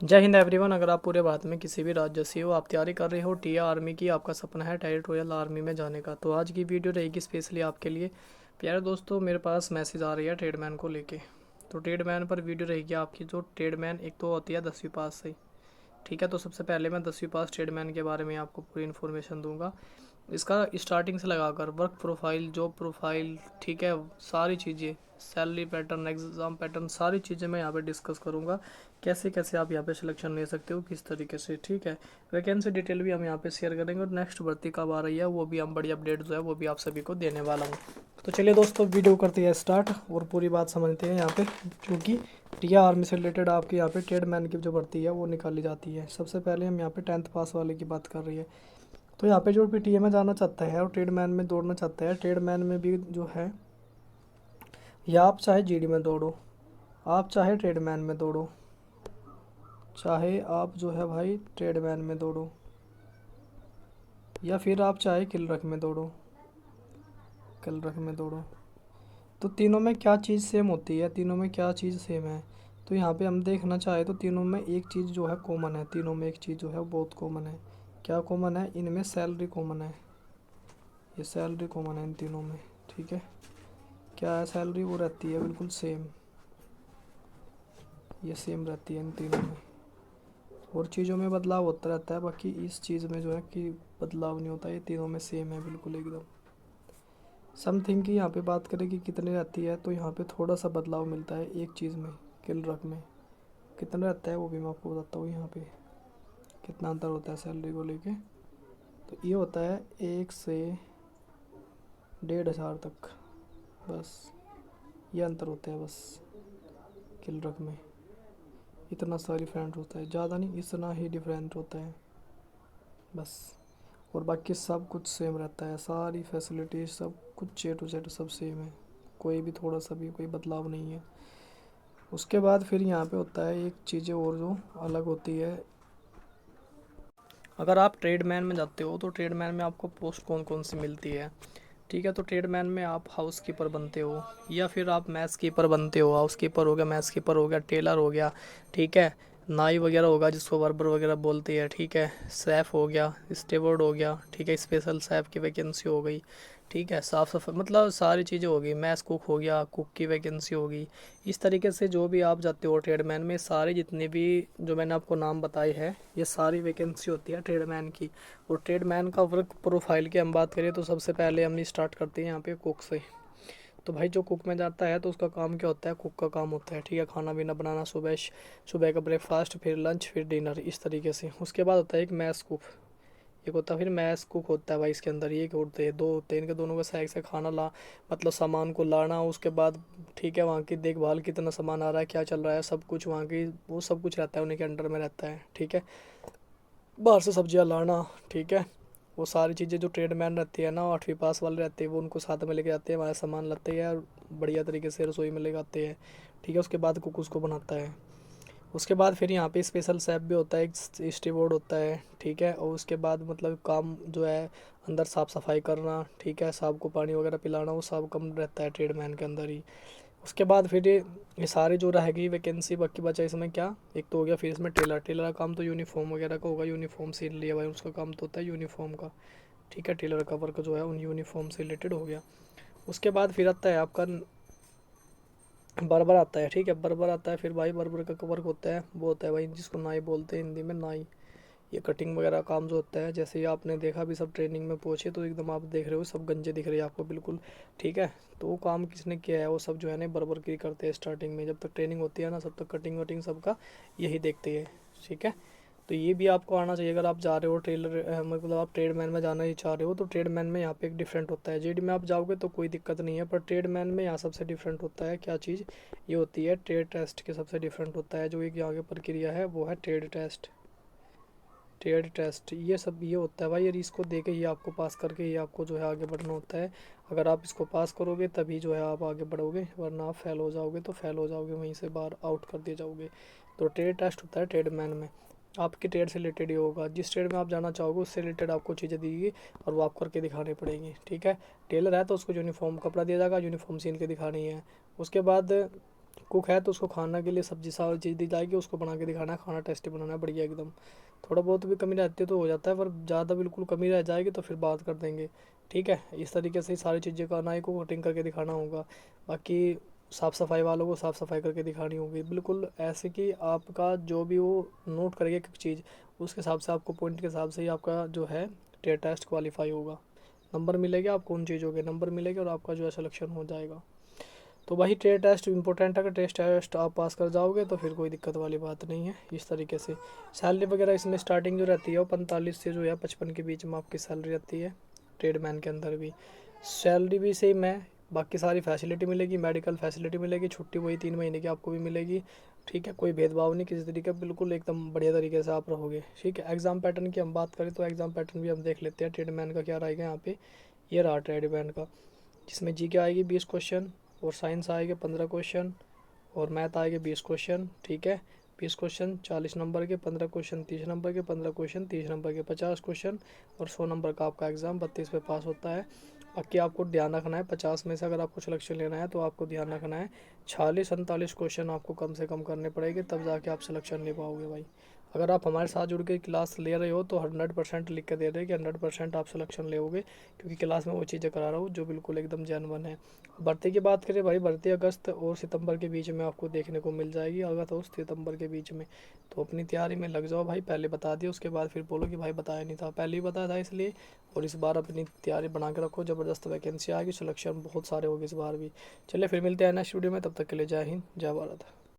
जय हिंद एवरीवन। अगर आप पूरे भारत में किसी भी राज्य से हो, आप तैयारी कर रहे हो टीए आर्मी की, आपका सपना है टेरिटोरियल आर्मी में जाने का, तो आज की वीडियो रहेगी स्पेशली आपके लिए। प्यारे दोस्तों, मेरे पास मैसेज आ रही है ट्रेडमैन को लेके। तो ट्रेडमैन पर वीडियो रहेगी आपकी। जो ट्रेडमैन एक तो होती है 10वीं पास से, ठीक है। तो सबसे पहले मैं 10वीं पास ट्रेडमैन के बारे में आपको पूरी इन्फॉर्मेशन दूंगा। इसका स्टार्टिंग से लगाकर वर्क प्रोफाइल, जॉब प्रोफाइल, ठीक है, सारी चीज़ें, सैलरी पैटर्न, एग्ज़ाम पैटर्न, सारी चीज़ें मैं यहाँ पे डिस्कस करूँगा। कैसे कैसे आप यहाँ पे सिलेक्शन ले सकते हो, किस तरीके से, ठीक है। वैकेंसी डिटेल भी हम यहाँ पे शेयर करेंगे और नेक्स्ट भर्ती कब आ रही है वो भी हम बड़ी अपडेट जो है वो भी आप सभी को देने वाला हूँ। तो चलिए दोस्तों, वीडियो करते हैं स्टार्ट और पूरी बात समझते हैं यहाँ पे, क्योंकि टीआर आर्मी से रिलेटेड आपके यहाँ पे ट्रेडमैन की जो भर्ती है वो निकाली जाती है। सबसे पहले हम यहाँ पे 10th पास वाले की बात कर रही है। तो यहाँ पे जो भी टीए में जाना चाहता है और ट्रेडमैन में दौड़ना चाहता है, ट्रेडमैन में भी जो है, या आप चाहे जीडी में दौड़ो, आप चाहे ट्रेडमैन में दौड़ो, चाहे आप जो है भाई ट्रेडमैन में दौड़ो, या फिर आप चाहे किलरख में दौड़ो, किलरख में दौड़ो, तो तीनों में क्या चीज़ सेम होती है, तीनों में क्या चीज़ सेम है। तो यहाँ पे हम देखना चाहे तो तीनों में एक चीज़ जो है कॉमन है, तीनों में एक चीज़ जो है बहुत कॉमन है। क्या कॉमन है? इनमें सैलरी कॉमन है, ये सैलरी कॉमन है इन तीनों में, ठीक है। क्या है? सैलरी वो रहती है बिल्कुल सेम, ये सेम रहती है इन तीनों में। और चीज़ों में बदलाव होता रहता है, बाकी इस चीज़ में जो है कि बदलाव नहीं होता, ये तीनों में सेम है बिल्कुल एकदम। समथिंग की यहाँ पे बात करें कि कितनी रहती है, तो यहाँ पे थोड़ा सा बदलाव मिलता है एक चीज़ में, किलरख में कितना रहता है वो भी मैं आपको बताता हूँ। यहाँ पे कितना अंतर होता है सैलरी को लेके, तो ये होता है 1 से 1,500 तक, बस ये अंतर होता है बस। किलरख में इतना सा डिफरेंट होता है, ज़्यादा नहीं, इतना ही डिफरेंट होता है बस। और बाकी सब कुछ सेम रहता है, सारी फैसिलिटीज सब कुछ A to Z सब सेम है, कोई भी थोड़ा सा भी कोई बदलाव नहीं है। उसके बाद फिर यहाँ पे होता है एक चीज़ें और जो अलग होती है। अगर आप ट्रेडमैन में जाते हो तो ट्रेडमैन में आपको पोस्ट कौन कौन सी मिलती है, ठीक है। तो ट्रेडमैन में आप हाउस कीपर बनते हो, या फिर आप मैस कीपर बनते हो। हाउस कीपर हो गया, मैस कीपर हो गया, टेलर हो गया, ठीक है, नाई वगैरह होगा जिसको वर्बर वगैरह बोलते हैं, ठीक है, सेफ हो गया, स्टेवर्ड हो गया, ठीक है, स्पेशल सेफ की वैकेंसी हो गई, ठीक है, साफ़ सफाई, मतलब सारी चीज़ें होगी। मैस कुक हो गया, कुक की वैकेंसी होगी। इस तरीके से जो भी आप जाते हो ट्रेडमैन में, सारे जितने भी जो मैंने आपको नाम बताए हैं, ये सारी वैकेंसी होती है ट्रेडमैन की। और ट्रेडमैन का वर्क प्रोफाइल की हम बात करें तो सबसे पहले हम स्टार्ट करते हैं यहाँ पे कुक से। तो भाई जो कुक में जाता है तो उसका काम क्या होता है? कुक का काम होता है, ठीक है, खाना पीना बनाना, सुबह का ब्रेकफास्ट, फिर लंच, फिर डिनर, इस तरीके से। उसके बाद होता है एक मैस कुक, एक होता है फिर मैस कुक होता है भाई। इसके अंदर ये क्या होते हैं, दो होते हैं, इनके दोनों का साइड से खाना ला, मतलब सामान को लाना, उसके बाद ठीक है वहाँ की देखभाल, कितना सामान आ रहा है, क्या चल रहा है, सब कुछ वहाँ की, वो सब कुछ रहता है उन्हीं के अंडर में रहता है, ठीक है। बाहर से सब्जियां लाना, ठीक है, वो सारी चीज़ें जो ट्रेडमैन रहती है ना, 8वीं पास वाले रहते हैं, वो उनको साथ में लेके जाते हैं, हमारा सामान लाते हैं और बढ़िया तरीके से रसोई में लेके आते हैं, ठीक है। उसके बाद कुक उसको बनाता है। उसके बाद फिर यहाँ पे स्पेशल शेफ भी होता है, एक स्टीवर्ड होता है, ठीक है। और उसके बाद मतलब काम जो है अंदर साफ़ सफाई करना, ठीक है, सांप को पानी वगैरह पिलाना, वो सब कम रहता है ट्रेडमैन के अंदर ही। उसके बाद फिर ये सारे जो रहेगी वैकेंसी, बाकी बचा इसमें क्या, एक तो हो गया फिर इसमें टेलर। टेलर का काम तो यूनिफॉर्म वगैरह का होगा, यूनिफॉर्म सिल लिया भाई, उसका काम तो होता है यूनिफॉर्म का, ठीक है। टेलर का वर्क जो है उन यूनिफॉर्म से रिलेटेड हो गया। उसके बाद फिर आता है आपका बर्बर आता है, ठीक है, बर्बर आता है। फिर भाई बर्बर का वर्क होता है, वो होता है भाई जिसको नाई बोलते हैं हिंदी में, नाई। ये कटिंग वगैरह काम जो होता है, जैसे ही आपने देखा अभी सब ट्रेनिंग में पहुंचे तो एकदम आप देख रहे हो सब गंजे दिख रहे हैं आपको बिल्कुल, ठीक है। तो वो काम किसने किया है? वो सब जो है ना बर्बर की करते हैं स्टार्टिंग में, जब तक ट्रेनिंग होती है ना सब तक कटिंग वटिंग सबका यही देखते हैं, ठीक है। तो ये भी आपको आना चाहिए अगर आप जा रहे हो टेलर, मतलब आप ट्रेडमैन में जाना ही चाह रहे हो। तो ट्रेडमैन में यहाँ पे एक डिफरेंट होता है, जेडी में आप जाओगे तो कोई दिक्कत नहीं है, पर ट्रेडमैन में यहाँ सबसे डिफरेंट होता है क्या चीज़, ये होती है ट्रेड टेस्ट के सबसे डिफरेंट होता है। जो एक आगे प्रक्रिया है वो है ट्रेड टेस्ट। ट्रेड टेस्ट ये सब ये होता है भाई, यार इसको दे के ही आपको पास करके ही आपको जो है आगे बढ़ना होता है। अगर आप इसको पास करोगे तभी जो है आप आगे बढ़ोगे, वरना आप फेल हो जाओगे तो फेल हो जाओगे, वहीं से बाहर आउट कर दिए जाओगे। तो ट्रेड टेस्ट होता है ट्रेडमैन में, आपके ट्रेड से रिलेटेड ही होगा, जिस ट्रेड में आप जाना चाहोगे उससे रिलेटेड आपको चीज़ें दी और वो आप करके दिखानी पड़ेगी, ठीक है। टेलर है तो उसको यूनिफॉर्म कपड़ा दिया जाएगा, यूनिफॉर्म सीन के दिखानी है। उसके बाद कुक है तो उसको खाना के लिए सब्जी सारी चीज़ दी जाएगी, उसको बना के दिखाना है, खाना टेस्टी बनाना है बढ़िया एकदम। थोड़ा बहुत भी कमी रहती है तो हो जाता है, पर ज़्यादा बिल्कुल कमी रह जाएगी तो फिर बात कर देंगे। ठीक है, इस तरीके से ही सारी चीज़ें का नाई को कटिंग करके दिखाना होगा। बाकी साफ़ सफाई वालों को साफ़ सफाई करके दिखानी होगी, बिल्कुल ऐसे कि आपका जो भी वो नोट करेगा एक चीज़, उसके हिसाब से आपको पॉइंट के हिसाब से ही आपका जो है ट्रेड टेस्ट क्वालिफाई होगा। नंबर मिलेगा आपको, उन चीज़ों के नंबर मिलेंगे और आपका जो है सिलेक्शन हो जाएगा। तो वही ट्रेड टेस्ट इंपॉर्टेंट है, अगर टेस्ट टेस्ट आप पास कर जाओगे तो फिर कोई दिक्कत वाली बात नहीं है। इस तरीके से सैलरी वगैरह इसमें स्टार्टिंग जो रहती है वो 45 से जो है 55 के बीच में आपकी सैलरी रहती है। ट्रेडमैन के अंदर भी सैलरी भी सेम है, बाकी सारी फैसिलिटी मिलेगी, मेडिकल फैसिलिटी मिलेगी, छुट्टी वही 3 महीने की आपको भी मिलेगी। ठीक है, कोई भेदभाव नहीं किसी तरीके, बिल्कुल एकदम बढ़िया तरीके से आप रहोगे। ठीक है, एग्ज़ाम पैटर्न की हम बात करें तो एग्ज़ाम पैटर्न भी हम देख लेते हैं ट्रेडमैन का क्या रहेगा यहाँ पे। ये रहा ट्रेडमैन का, जिसमें जीके आएगी 20 क्वेश्चन, और साइंस आएंगे 15 क्वेश्चन, और मैथ आएंगे 20 क्वेश्चन। ठीक है, 20 क्वेश्चन 40 नंबर के, 15 क्वेश्चन 30 नंबर के, 15 क्वेश्चन 30 नंबर के, 50 क्वेश्चन, और 100 नंबर का आपका एग्ज़ाम 32 पे पास होता है। बाकी आपको ध्यान रखना है 50 में से अगर आपको सिलेक्शन लेना है तो आपको ध्यान रखना है 46-47 क्वेश्चन आपको कम से कम करने पड़ेंगे, तब जाके आप सिलेक्शन ले पाओगे भाई। अगर आप हमारे साथ जुड़ के क्लास ले रहे हो तो 100% लिख के दे रहे हैं कि 100% आप सिलेक्शन लोगे, क्योंकि क्लास में वो चीज़ें करा रहा हूँ जो बिल्कुल एकदम जेन्युइन है। भर्ती की बात करें भाई, भर्ती अगस्त और सितंबर के बीच में आपको देखने को मिल जाएगी, अगस्त और सितंबर के बीच में। तो अपनी तैयारी में लग जाओ भाई, पहले बता दिया उसके बाद फिर बोलो कि भाई बताया नहीं था, पहले ही बताया था इसलिए। और इस बार अपनी तैयारी बना के रखो, ज़बरदस्त वैकेंसी आएगी, सिलेक्शन बहुत सारे होगी इस बार भी। चलिए फिर मिलते हैं नेक्स्ट वीडियो में, तब तक के लिए जय हिंद जय भारत।